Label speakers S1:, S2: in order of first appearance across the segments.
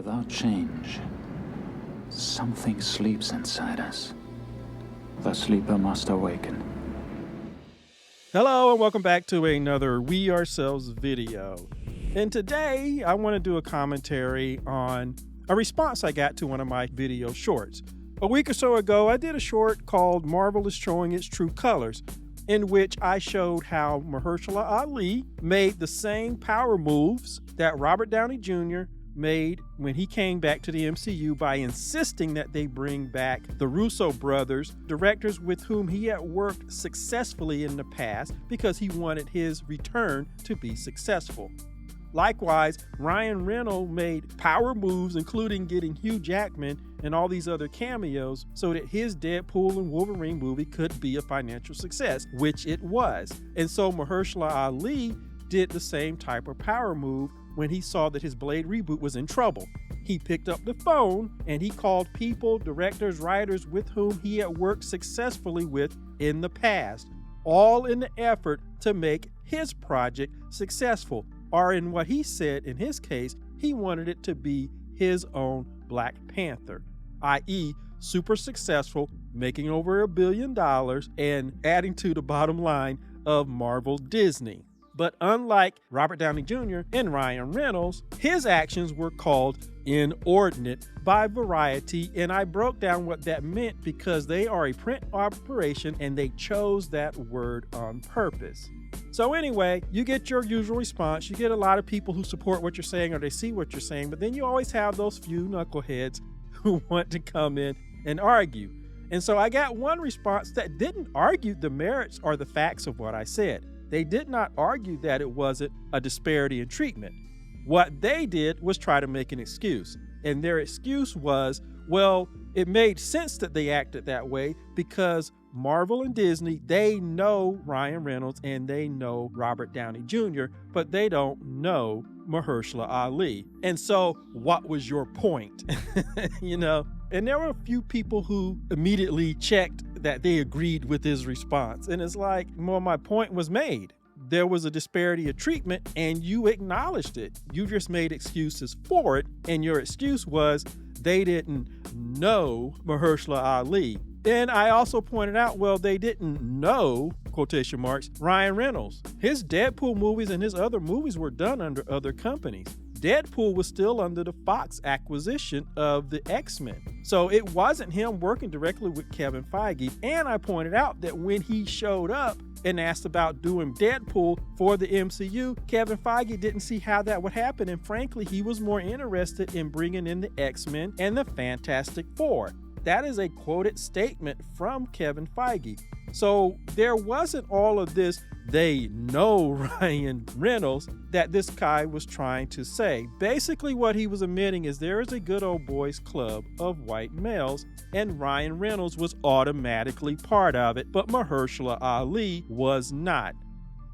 S1: Without change, something sleeps inside us. The sleeper must awaken.
S2: Hello and welcome back to another We Ourselves video. And today I want to do a commentary on a response I got to one of my video shorts. A week or so ago, I did a short called Marvel is Showing Its True Colors, in which I showed how Mahershala Ali made the same power moves that Robert Downey Jr. made when he came back to the MCU by insisting that they bring back the Russo brothers, directors with whom he had worked successfully in the past because he wanted his return to be successful. Likewise, Ryan Reynolds made power moves, including getting Hugh Jackman and all these other cameos, so that his Deadpool and Wolverine movie could be a financial success, which it was. And so Mahershala Ali did the same type of power move when he saw that his Blade reboot was in trouble. He picked up the phone and he called people, directors, writers with whom he had worked successfully with in the past, all in the effort to make his project successful. Or in what he said in his case, he wanted it to be his own Black Panther, i.e. super successful, making over $1 billion and adding to the bottom line of Marvel Disney. But unlike Robert Downey Jr. and Ryan Reynolds, his actions were called inordinate by Variety, and I broke down what that meant because they are a print operation and they chose that word on purpose. So anyway, you get your usual response. You get a lot of people who support what you're saying or they see what you're saying, but then you always have those few knuckleheads who want to come in and argue. And so I got one response that didn't argue the merits or the facts of what I said. They did not argue that it wasn't a disparity in treatment. What they did was try to make an excuse. And their excuse was, well, it made sense that they acted that way because Marvel and Disney, they know Ryan Reynolds and they know Robert Downey Jr., but they don't know Mahershala Ali. And so what was your point? You know? And there were a few people who immediately checked that they agreed with his response. And it's like, well, my point was made. There was a disparity of treatment and you acknowledged it. You just made excuses for it. And your excuse was they didn't know Mahershala Ali. Then I also pointed out, well, they didn't know, quotation marks, Ryan Reynolds. His Deadpool movies and his other movies were done under other companies. Deadpool was still under the Fox acquisition of the X-Men. So it wasn't him working directly with Kevin Feige. And I pointed out that when he showed up and asked about doing Deadpool for the MCU, Kevin Feige didn't see how that would happen. And frankly, he was more interested in bringing in the X-Men and the Fantastic Four. That is a quoted statement from Kevin Feige. So there wasn't all of this, they know Ryan Reynolds, that this guy was trying to say. Basically what he was admitting is there is a good old boys club of white males and Ryan Reynolds was automatically part of it, but Mahershala Ali was not.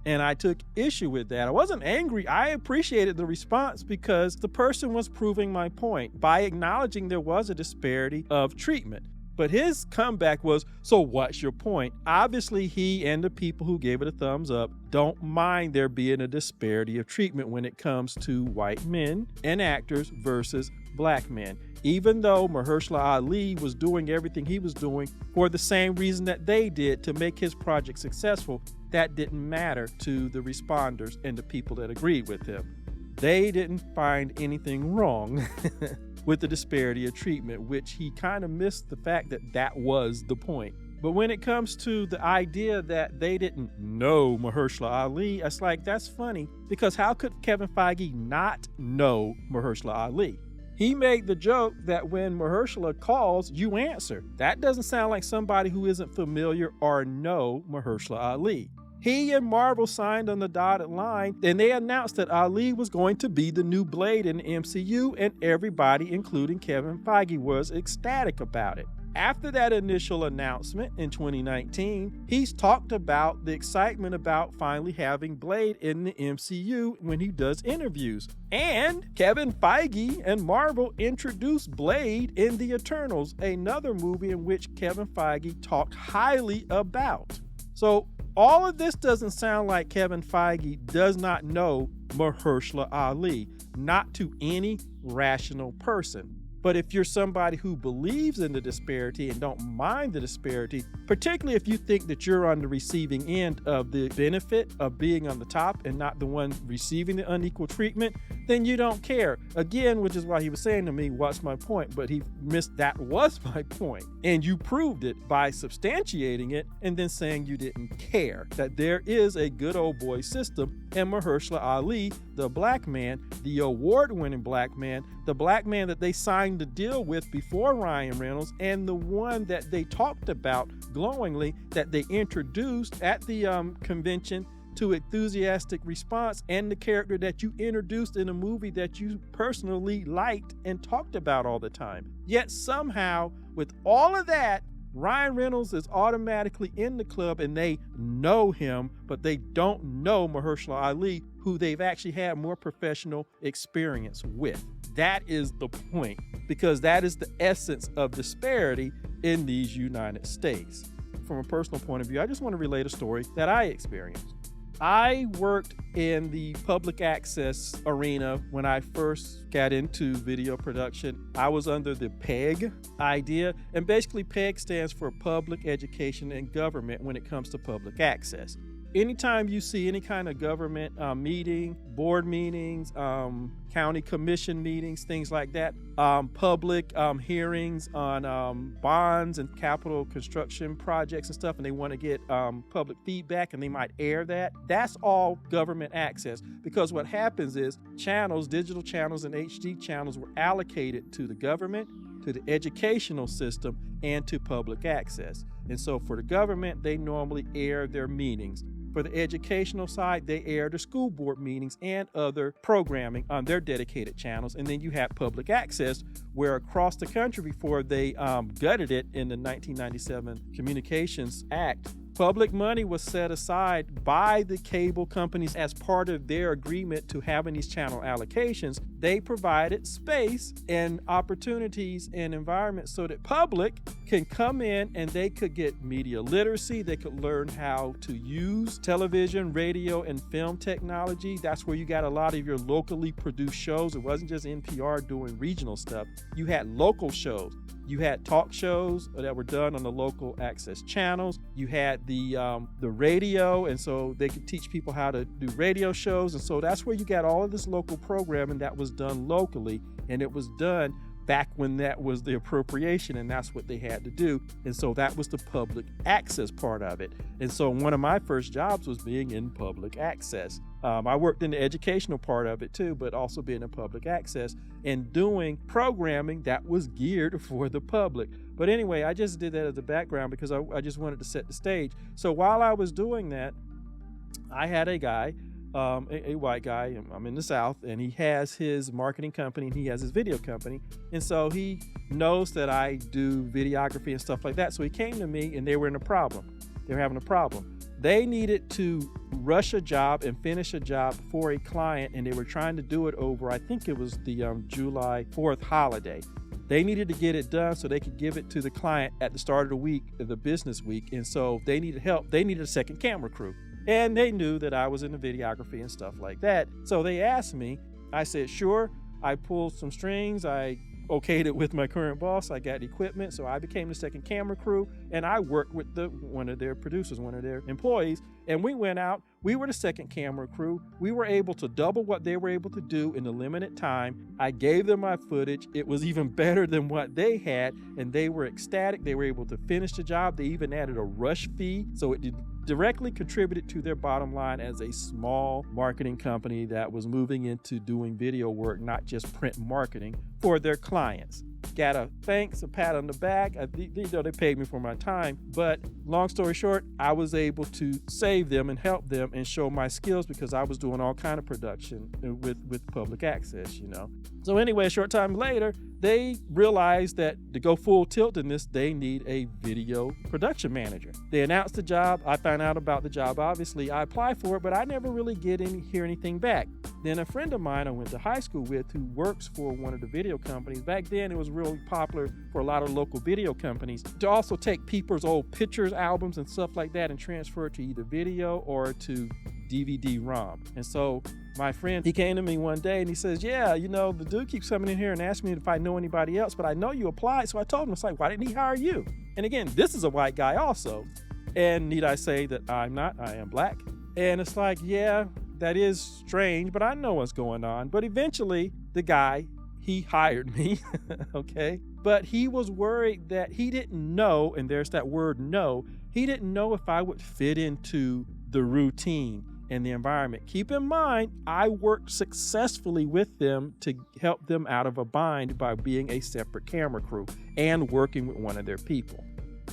S2: And I took issue with that. I wasn't angry. I appreciated the response because the person was proving my point by acknowledging there was a disparity of treatment. But his comeback was, so what's your point? Obviously, he and the people who gave it a thumbs up don't mind there being a disparity of treatment when it comes to white men and actors versus black men. Even though Mahershala Ali was doing everything he was doing for the same reason that they did to make his project successful, that didn't matter to the responders and the people that agreed with him. They didn't find anything wrong with the disparity of treatment, which he kind of missed the fact that that was the point. But when it comes to the idea that they didn't know Mahershala Ali, it's like, that's funny, because how could Kevin Feige not know Mahershala Ali? He made the joke that when Mahershala calls, you answer. That doesn't sound like somebody who isn't familiar or know Mahershala Ali. He and Marvel signed on the dotted line, and they announced that Ali was going to be the new Blade in the MCU, and everybody, including Kevin Feige, was ecstatic about it. After that initial announcement in 2019, he's talked about the excitement about finally having Blade in the MCU when he does interviews. And Kevin Feige and Marvel introduced Blade in The Eternals, another movie in which Kevin Feige talked highly about. So all of this doesn't sound like Kevin Feige does not know Mahershala Ali, not to any rational person. But if you're somebody who believes in the disparity and don't mind the disparity, particularly if you think that you're on the receiving end of the benefit of being on the top and not the one receiving the unequal treatment, then you don't care. Again, which is why he was saying to me, what's my point? But he missed that was my point. And you proved it by substantiating it and then saying you didn't care, that there is a good old boy system. And Mahershala Ali, the black man, the award-winning black man, the black man that they signed the deal with before Ryan Reynolds, and the one that they talked about glowingly, that they introduced at the convention to enthusiastic response, and the character that you introduced in a movie that you personally liked and talked about all the time. Yet somehow, with all of that, Ryan Reynolds is automatically in the club and they know him, but they don't know Mahershala Ali, who they've actually had more professional experience with. That is the point, because that is the essence of disparity in these United States. From a personal point of view, I just want to relate a story that I experienced. I worked in the public access arena when I first got into video production. I was under the PEG idea, and basically PEG stands for Public Education and Government when it comes to public access. Anytime you see any kind of government meeting, board meetings, county commission meetings, things like that, public hearings on bonds and capital construction projects and stuff, and they want to get public feedback and they might air that, that's all government access. Because what happens is channels, digital channels and HD channels were allocated to the government, to the educational system, and to public access. And so for the government, they normally air their meetings. For the educational side, they air the school board meetings and other programming on their dedicated channels. And then you have public access, where across the country, before they gutted it in the 1997 Communications Act, public money was set aside by the cable companies as part of their agreement to having these channel allocations. They provided space and opportunities and environments so that public can come in and they could get media literacy. They could learn how to use television, radio, and film technology. That's where you got a lot of your locally produced shows. It wasn't just NPR doing regional stuff. You had local shows. You had talk shows that were done on the local access channels. You had the radio, and so they could teach people how to do radio shows. And so that's where you got all of this local programming that was done locally, and it was done back when that was the appropriation, and that's what they had to do. And so that was the public access part of it. And so one of my first jobs was being in public access. I worked in the educational part of it too, but also being in public access and doing programming that was geared for the public. But anyway, I just did that as a background because I just wanted to set the stage. So while I was doing that, I had a guy, a white guy, I'm in the South, and he has his marketing company and he has his video company. And so he knows that I do videography and stuff like that. So he came to me and they were in a problem. They were having a problem. They needed to rush a job and finish a job for a client, and they were trying to do it over, I think it was the July 4th holiday. They needed to get it done so they could give it to the client at the start of the week, the business week. And so they needed help. They needed a second camera crew. And they knew that I was into videography and stuff like that. So they asked me. I said, sure. I pulled some strings. I okayed it with my current boss. I got equipment. So I became the second camera crew. And I worked with one of their producers, one of their employees. And we went out. We were the second camera crew. We were able to double what they were able to do in a limited time. I gave them my footage. It was even better than what they had. And they were ecstatic. They were able to finish the job. They even added a rush fee. So it directly contributed to their bottom line as a small marketing company that was moving into doing video work, not just print marketing for their clients. Got a thanks, a pat on the back. They paid me for my time, but long story short, I was able to save them and help them and show my skills because I was doing all kind of production with public access, you know. So anyway, a short time later, they realized that to go full tilt in this, they need a video production manager. They announced the job. I found out about the job. Obviously, I applied for it, but I never really hear anything back. Then a friend of mine I went to high school with who works for one of the video companies. Back then, it was really popular for a lot of local video companies to also take people's old pictures, albums, and stuff like that and transfer it to either video or to DVD-ROM. And so my friend, he came to me one day and he says, yeah, the dude keeps coming in here and asking me if I know anybody else, but I know you applied. So I told him, it's like, why didn't he hire you? And again, this is a white guy also. And need I say that I am black? And it's like, yeah, that is strange, but I know what's going on. But eventually the guy, he hired me, okay? But he was worried that he didn't know, and there's that word know, he didn't know if I would fit into the routine and the environment. Keep in mind, I worked successfully with them to help them out of a bind by being a separate camera crew and working with one of their people.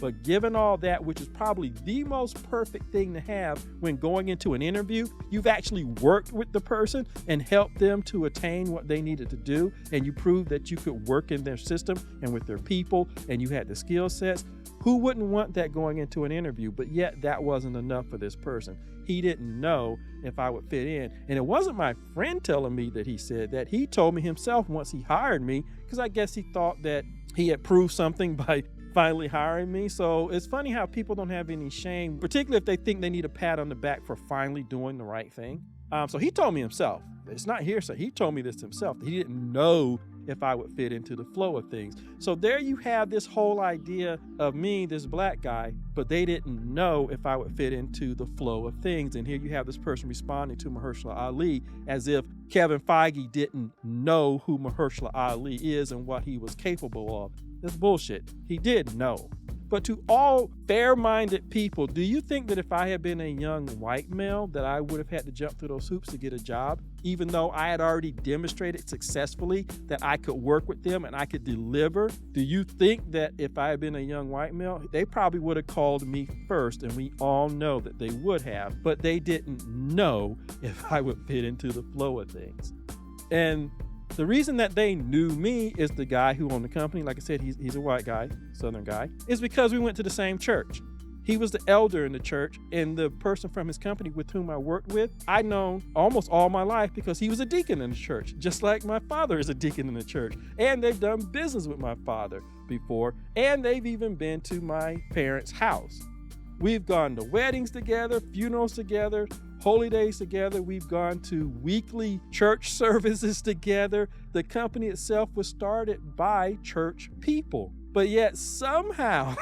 S2: But given all that, which is probably the most perfect thing to have when going into an interview, you've actually worked with the person and helped them to attain what they needed to do, and you proved that you could work in their system and with their people, and you had the skill sets. Who wouldn't want that going into an interview? But yet that wasn't enough for this person. He didn't know if I would fit in. And it wasn't my friend telling me that he said that. He told me himself once he hired me, because I guess he thought that he had proved something by finally hiring me. So it's funny how people don't have any shame, particularly if they think they need a pat on the back for finally doing the right thing. So he told me himself, it's not hearsay, he told me this himself, that he didn't know if I would fit into the flow of things. So there you have this whole idea of me, this black guy, but they didn't know if I would fit into the flow of things. And here you have this person responding to Mahershala Ali as if Kevin Feige didn't know who Mahershala Ali is and what he was capable of. That's bullshit. He did know. But to all fair-minded people, do you think that if I had been a young white male that I would have had to jump through those hoops to get a job, even though I had already demonstrated successfully that I could work with them and I could deliver? Do you think that if I had been a young white male, they probably would have called me first, and we all know that they would have, but they didn't know if I would fit into the flow of things. And the reason that they knew me is the guy who owned the company. Like I said, he's a white guy, Southern guy, is because we went to the same church. He was the elder in the church, and the person from his company with whom I worked with, I'd known almost all my life because he was a deacon in the church, just like my father is a deacon in the church. And they've done business with my father before, and they've even been to my parents' house. We've gone to weddings together, funerals together, holy days together. We've gone to weekly church services together. The company itself was started by church people. But yet somehow,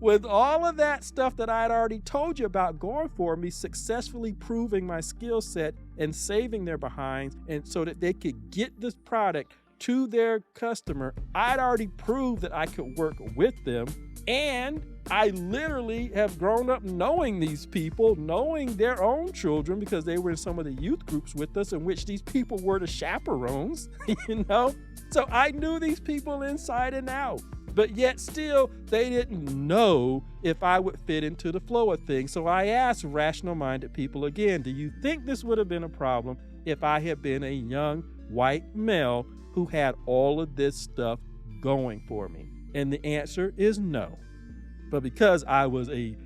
S2: with all of that stuff that I had already told you about going for me, successfully proving my skill set and saving their behinds, and so that they could get this product to their customer, I'd already proved that I could work with them. And I literally have grown up knowing these people, knowing their own children, because they were in some of the youth groups with us in which these people were the chaperones, So I knew these people inside and out. But yet still, they didn't know if I would fit into the flow of things. So I asked rational-minded people again, do you think this would have been a problem if I had been a young white male who had all of this stuff going for me? And the answer is no. But because I was a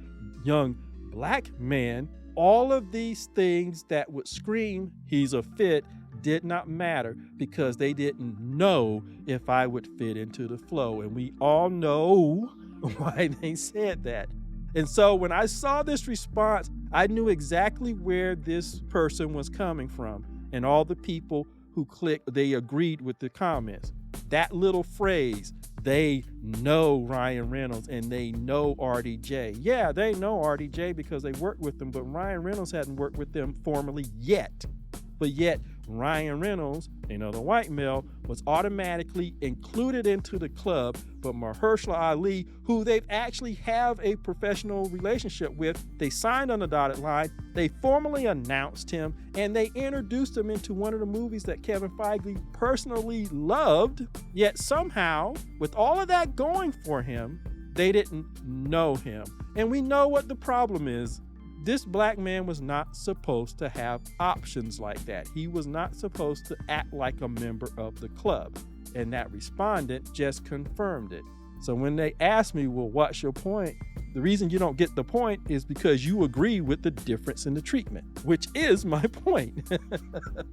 S2: young black man, all of these things that would scream he's a fit did not matter, because they didn't know if I would fit into the flow. And we all know why they said that. And so when I saw this response, I knew exactly where this person was coming from. And all the people who clicked, they agreed with the comments. That little phrase, they know Ryan Reynolds and they know RDJ. Yeah, they know RDJ because they worked with them, but Ryan Reynolds hadn't worked with them formally yet. But yet, Ryan Reynolds, another white male, was automatically included into the club, but Mahershala Ali, who they actually have a professional relationship with, they signed on the dotted line, they formally announced him, and they introduced him into one of the movies that Kevin Feige personally loved, yet somehow, with all of that going for him, they didn't know him. And we know what the problem is. This black man was not supposed to have options like that. He was not supposed to act like a member of the club. And that respondent just confirmed it. So when they asked me, well, what's your point? The reason you don't get the point is because you agree with the difference in the treatment, which is my point.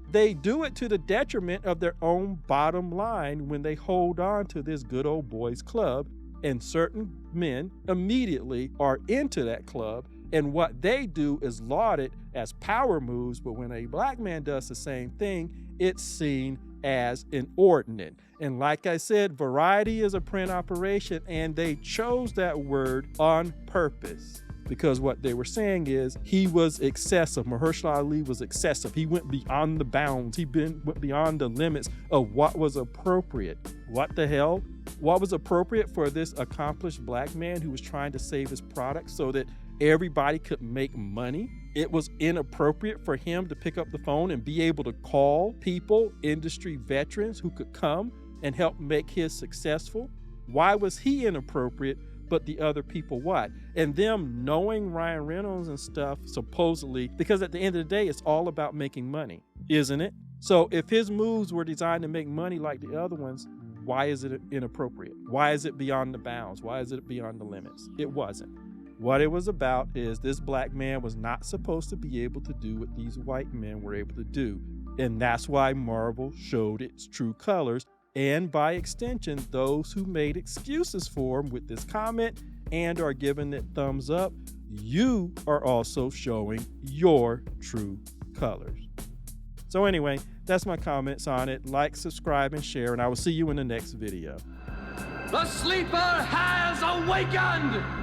S2: They do it to the detriment of their own bottom line when they hold on to this good old boys club, and certain men immediately are into that club And what they do is lauded as power moves, but when a black man does the same thing, it's seen as inordinate. And like I said, variety is a print operation, and they chose that word on purpose because what they were saying is he was excessive. Mahershala Ali was excessive. He went beyond the bounds. He went beyond the limits of what was appropriate. What the hell? What was appropriate for this accomplished black man who was trying to save his product so that everybody could make money? It was inappropriate for him to pick up the phone and be able to call people, industry veterans who could come and help make his successful. Why was he inappropriate, but the other people what? And them knowing Ryan Reynolds and stuff, supposedly, because at the end of the day, it's all about making money, isn't it? So if his moves were designed to make money like the other ones, why is it inappropriate? Why is it beyond the bounds? Why is it beyond the limits? It wasn't. What it was about is this black man was not supposed to be able to do what these white men were able to do. And that's why Marvel showed its true colors. And by extension, those who made excuses for him with this comment and are giving it thumbs up, you are also showing your true colors. So anyway, that's my comments on it. Like, subscribe, and share, and I will see you in the next video.
S3: The sleeper has awakened!